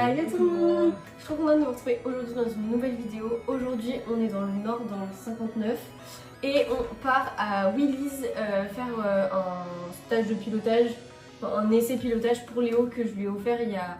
Salut tout le monde. Je suis trop contente de vous retrouver aujourd'hui dans une nouvelle vidéo. Aujourd'hui on est dans le nord, dans le 59 et on part à Willy's faire un stage de pilotage, enfin, un essai pilotage pour Léo que je lui ai offert il y a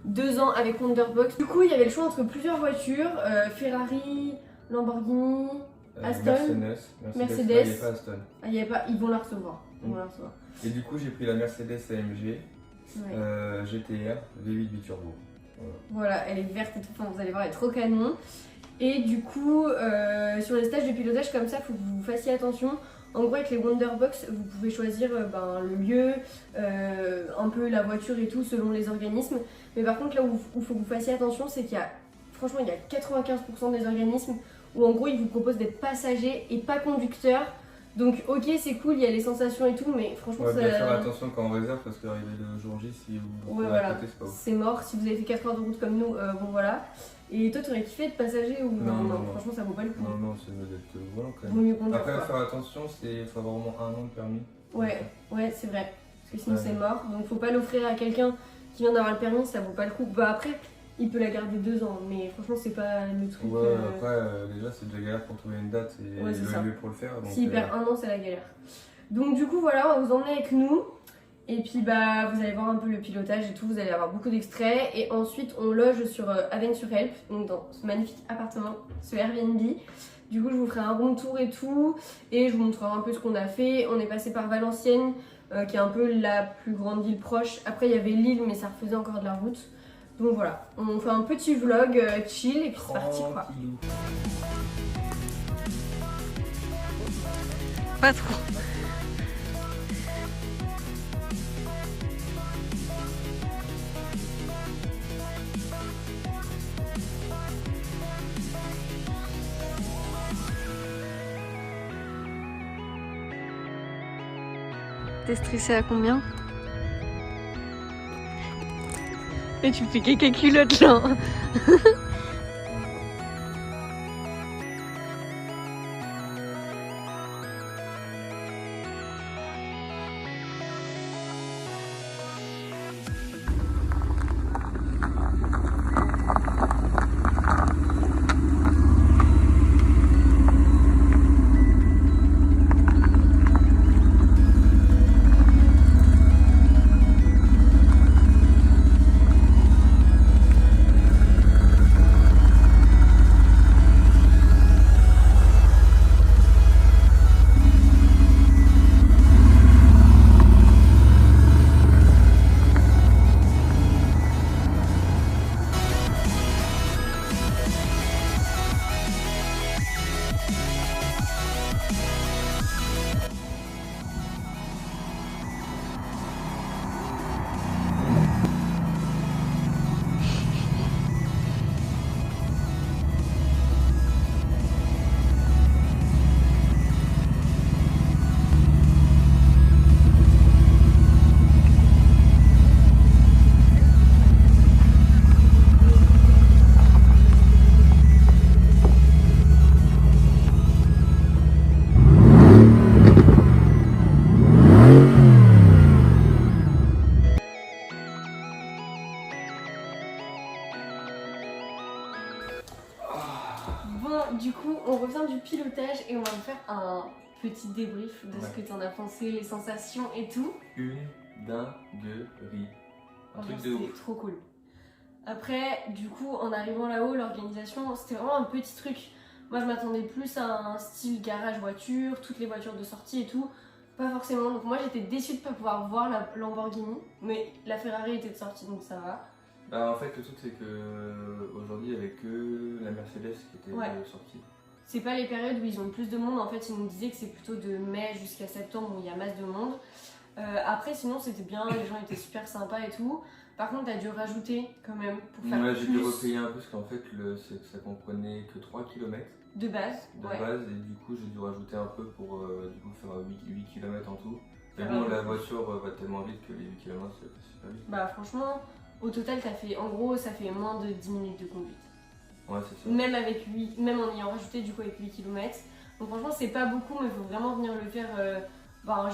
2 ans avec Wonderbox. Du coup il y avait le choix entre plusieurs voitures, Ferrari, Lamborghini, Aston, Mercedes. Il n'y a pas Aston. Ah, il y avait pas, ils vont la recevoir. Ils vont la recevoir. Et du coup j'ai pris la Mercedes AMG. Ouais. GTR V8 biturbo. Voilà, elle est verte et tout, enfin, vous allez voir, elle est trop canon. Et du coup, sur les stages de pilotage comme ça, il faut que vous fassiez attention. En gros, avec les Wonderbox, vous pouvez choisir le lieu, un peu la voiture et tout, selon les organismes. Mais par contre, là où il faut que vous fassiez attention, c'est qu'il y a, franchement, il y a 95% des organismes où en gros, ils vous proposent d'être passager et pas conducteur. Donc ok, c'est cool, il y a les sensations et tout, mais franchement bien faire attention quand on réserve parce qu'arriver le jour J, si vous ouais, voilà, c'est pas ouf. C'est mort, si vous avez fait 4 heures de route comme nous, bon voilà. Et toi, t'aurais kiffé être passager ou non, franchement ça vaut pas le coup. Non, c'est mieux d'être volant quand même. Vaut mieux conduire. Après, faire attention, il faut avoir au moins 1 an de permis. Ouais, c'est vrai, parce que sinon c'est mort. Donc faut pas l'offrir à quelqu'un qui vient d'avoir le permis, ça vaut pas le coup. Bah après, il peut la garder 2 ans, mais franchement c'est pas le truc. Ouais, après déjà c'est déjà galère pour trouver une date et le lieu pour le faire. S'il perd 1 an, c'est la galère. Donc du coup voilà, on va vous emmener avec nous. Et puis bah vous allez voir un peu le pilotage et tout, vous allez avoir beaucoup d'extraits. Et ensuite on loge sur Aventure-Help, donc dans ce magnifique appartement, ce Airbnb. Du coup je vous ferai un room tour et tout, et je vous montrerai un peu ce qu'on a fait. On est passé par Valenciennes, qui est un peu la plus grande ville proche. Après il y avait Lille, mais ça refaisait encore de la route. Donc voilà, on fait un petit vlog chill et puis c'est parti quoi. Pas trop. T'es stressé à combien? Et tu fais caca culotte là. Bon, du coup, on revient du pilotage et on va faire un petit débrief de ce que tu en as pensé, les sensations et tout. Une dinguerie. Un truc de ouf. C'était trop cool. Après, du coup, en arrivant là-haut, l'organisation, c'était vraiment un petit truc. Moi, je m'attendais plus à un style garage voiture, toutes les voitures de sortie et tout. Pas forcément. Donc moi, j'étais déçue de ne pas pouvoir voir la Lamborghini, mais la Ferrari était de sortie, donc ça va. Bah, en fait, le truc, c'est que aujourd'hui, il n'y avait que la Mercedes qui était sortie. C'est pas les périodes où ils ont le plus de monde. En fait, ils nous disaient que c'est plutôt de mai jusqu'à septembre où il y a masse de monde. Après, sinon, c'était bien. Les gens étaient super sympas et tout. Par contre, t'as dû rajouter quand même pour faire plus. J'ai dû repayer un peu parce qu'en fait, ça comprenait que 3 km. De base. Et du coup, j'ai dû rajouter un peu pour faire 8 km en tout. Mais bon, la voiture va tellement vite que les 8 km, c'est pas vite. Bah, franchement, au total, en gros, ça fait moins de 10 minutes de conduite. Ouais, c'est ça. Même en ayant rajouté du coup avec 8 km. Donc franchement, c'est pas beaucoup, mais il faut vraiment venir le faire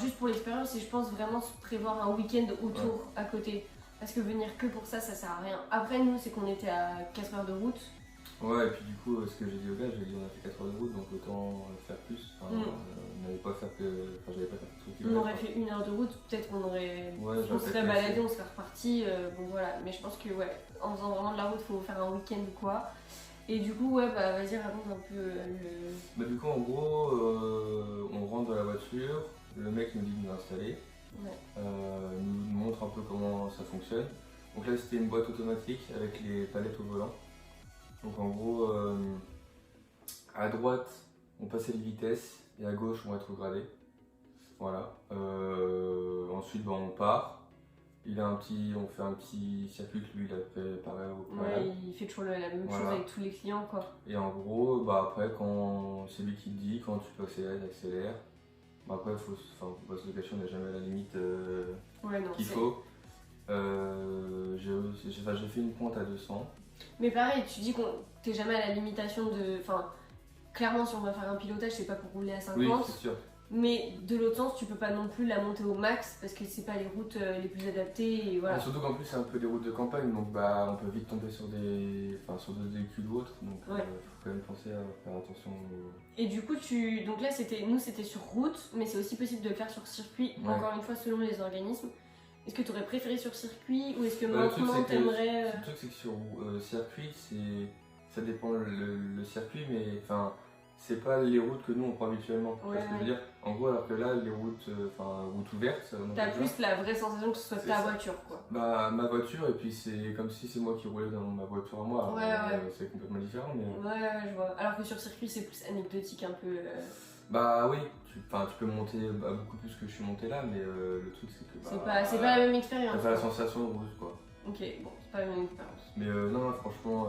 juste pour l'expérience et je pense vraiment se prévoir un week-end autour à côté. Parce que venir que pour ça sert à rien. Après, nous, c'est qu'on était à 4 heures de route. Ouais, et puis du coup, ce que j'ai dit au gars, j'ai dit on a fait 4 heures de route, donc autant faire plus. Enfin, on n'avait pas faire que. Enfin, j'avais pas fait tout le On aurait fait 1 heure de route, peut-être qu'on aurait. Ouais, on serait baladé, on serait reparti. Bon voilà, mais je pense que ouais, en faisant vraiment de la route, il faut faire un week-end ou quoi. Et du coup, ouais, bah vas-y, raconte un peu le. Bah, du coup, en gros, on rentre dans la voiture, le mec nous dit de nous installer, Ouais. nous montre un peu comment ça fonctionne. Donc là, c'était une boîte automatique avec les palettes au volant. Donc en gros, à droite, on passait les vitesses et à gauche, on rétrogradait. Voilà. Ensuite, bah, on part. On fait un petit circuit que lui, il a fait pareil au préalable. Ouais, il fait toujours la même chose avec tous les clients, quoi. Et en gros, bah après, quand c'est lui qui te dit, quand tu peux accélérer, il accélère. Bah après, faut pas se le cacher, on n'est jamais à la limite qu'il faut. J'ai fait une pointe à 200. Mais pareil, tu dis qu'on t'es jamais à la limitation de. Enfin, clairement, si on va faire un pilotage, c'est pas pour rouler à 50. Oui, c'est sûr. Mais de l'autre sens, tu peux pas non plus la monter au max parce que c'est pas les routes les plus adaptées. Et voilà. Et surtout qu'en plus, c'est un peu des routes de campagne, donc bah, on peut vite tomber sur sur d'autres véhicules ou autres. Donc faut quand même penser à faire attention. Et du coup, donc là, c'était sur route, mais c'est aussi possible de le faire sur circuit, encore une fois, selon les organismes. Est-ce que tu aurais préféré sur circuit ou est-ce que maintenant t'aimerais. Le truc, c'est que sur circuit, ça dépend le circuit, mais enfin, c'est pas les routes que nous on prend habituellement. Ouais, parce que je veux dire, en gros, alors que là, les routes, routes ouvertes. T'as plus la vraie sensation que ce soit ta voiture, quoi. Bah, ma voiture, et puis c'est comme si c'est moi qui roulais dans ma voiture à moi. C'est complètement différent, mais. Ouais, je vois. Alors que sur circuit, c'est plus anecdotique un peu. Bah oui, tu peux monter beaucoup plus que je suis monté là, mais le truc c'est que. C'est pas la même expérience. T'as pas la sensation de route, quoi. Ok, bon, c'est pas la même expérience. Mais non, franchement,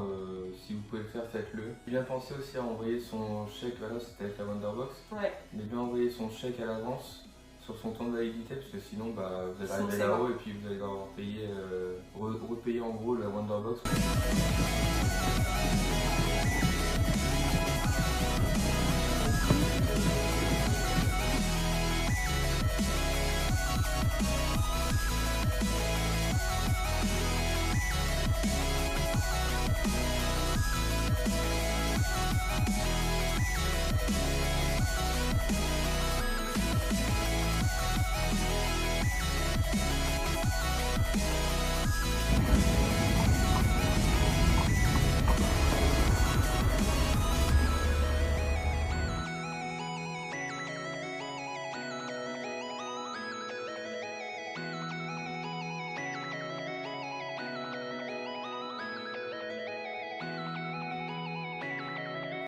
si vous pouvez le faire, faites-le. Il a pensé aussi à envoyer son chèque, voilà, c'était avec la Wonderbox. Ouais. Il a bien envoyé son chèque à l'avance sur son temps de validité, parce que sinon, bah, vous allez arriver Sinon, là-haut et puis vous allez devoir payer, repayer en gros la Wonderbox.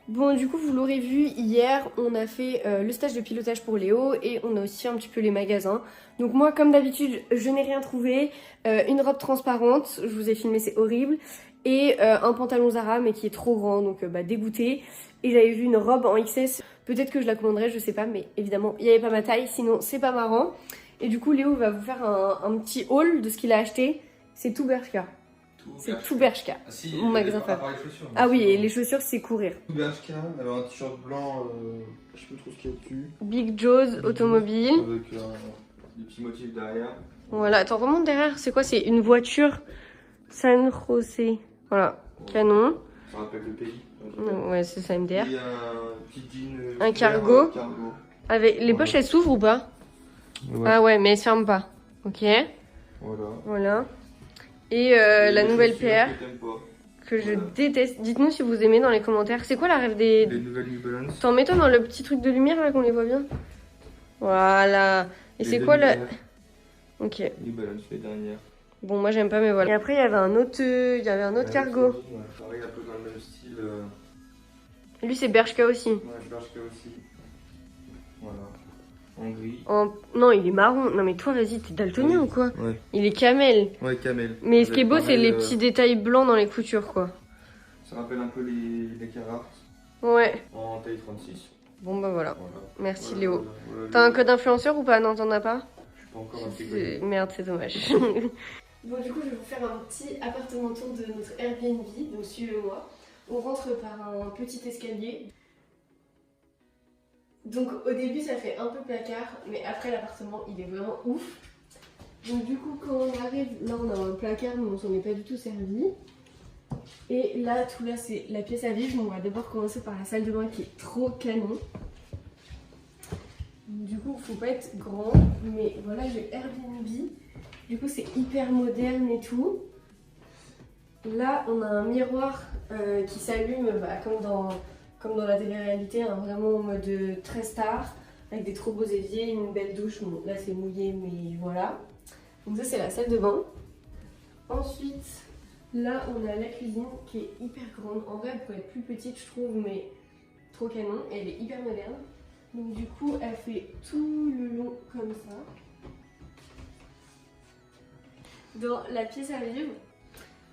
Bon, du coup, vous l'aurez vu, hier, on a fait le stage de pilotage pour Léo et on a aussi un petit peu les magasins. Donc moi, comme d'habitude, je n'ai rien trouvé. Une robe transparente, je vous ai filmé, c'est horrible. Et un pantalon Zara, mais qui est trop grand, donc dégoûté. Et j'avais vu une robe en XS, peut-être que je la commanderai, je sais pas, mais évidemment, il n'y avait pas ma taille, sinon c'est pas marrant. Et du coup, Léo va vous faire un petit haul de ce qu'il a acheté. C'est tout Bershka. C'est tout Bershka. Ah si, mon magasin favori. Ah oui, et les chaussures, c'est courir. Tout Bershka, alors un t-shirt blanc, je sais plus trop ce qu'il y a dessus. Big Joe's Automobile. Avec des petits motifs derrière. Voilà, attends, remonte derrière, c'est quoi? C'est une voiture San José. Voilà, canon. Ça rappelle le pays. Ouais, c'est ça, MDR. Et un petit jean. Un cargo. Avec... Les poches, elles s'ouvrent ou pas? Ouais. Ah ouais, mais elles se ferment pas. Ok. Voilà. Et la nouvelle paire que je déteste. Dites-nous si vous aimez dans les commentaires. C'est quoi la rêve des nouvelles New Balance. T'en mets-toi dans le petit truc de lumière là qu'on les voit bien. Voilà. Et c'est quoi le... Ok. New Balance, les dernières. Bon, moi j'aime pas, mais voilà. Et après, il y avait un autre cargo. Ouais, pareil, un peu dans le même style. Lui, c'est Bershka aussi. Ouais, Bershka aussi. Voilà. En gris. Non, il est marron. Non, mais toi, vas-y, t'es daltonien ou quoi? Ouais. Il est camel. Ouais, camel. Mais ce qui est beau, c'est les petits détails blancs dans les coutures, quoi. Ça rappelle un peu les Carhartt. Ouais. En taille 36. Bon, bah voilà. Merci Léo. Voilà, T'as un code influenceur ou pas? Non, t'en as pas? Je suis pas encore intégré. Merde, c'est dommage. Bon, du coup, je vais vous faire un petit appartement tour de notre Airbnb. Donc, suivez-moi. On rentre par un petit escalier. Donc, au début, ça fait un peu placard. Mais après, l'appartement, il est vraiment ouf. Donc du coup quand on arrive, là on a un placard mais on s'en est pas du tout servi. Et là, tout là c'est la pièce à vivre. On va d'abord commencer par la salle de bain qui est trop canon. Du coup faut pas être grand, mais voilà j'ai Airbnb. Du coup c'est hyper moderne et tout. Là on a un miroir qui s'allume comme dans la télé-réalité, hein, vraiment en mode très star. Avec des trop beaux éviers, une belle douche. Bon, là c'est mouillé, mais voilà. Donc ça c'est la salle de bain. Ensuite, là on a la cuisine qui est hyper grande. En vrai elle pourrait être plus petite je trouve, mais trop canon. Et elle est hyper moderne. Donc du coup elle fait tout le long comme ça. Dans la pièce à vivre.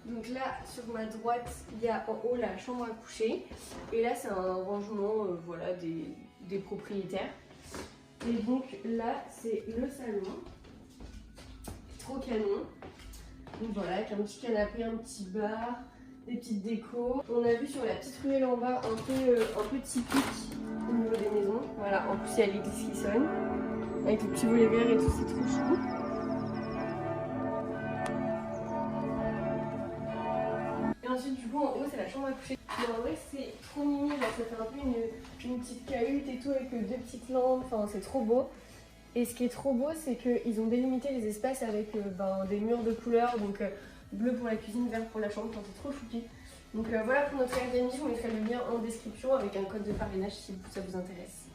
Donc là sur ma droite il y a en haut la chambre à coucher. Et là c'est un rangement voilà, des propriétaires. Et donc là c'est le salon, trop canon. Donc voilà, avec un petit canapé, un petit bar, des petites décos. On a vu sur la petite ruelle en bas un peu typique au niveau des maisons. Voilà, en plus il y a l'église qui sonne, avec le petit volet vert et tout, c'est trop chou. Et ensuite du coup en haut c'est la chambre à coucher. Mais en vrai c'est trop mimi, genre ça fait un peu une petite cahute et tout avec deux petites lampes, enfin c'est trop beau. Et ce qui est trop beau c'est qu'ils ont délimité les espaces avec des murs de couleurs, donc bleu pour la cuisine, vert pour la chambre, enfin, c'est trop choupi. Donc voilà pour notre Airbnb, je vous mettrai le lien en description avec un code de parrainage si ça vous intéresse.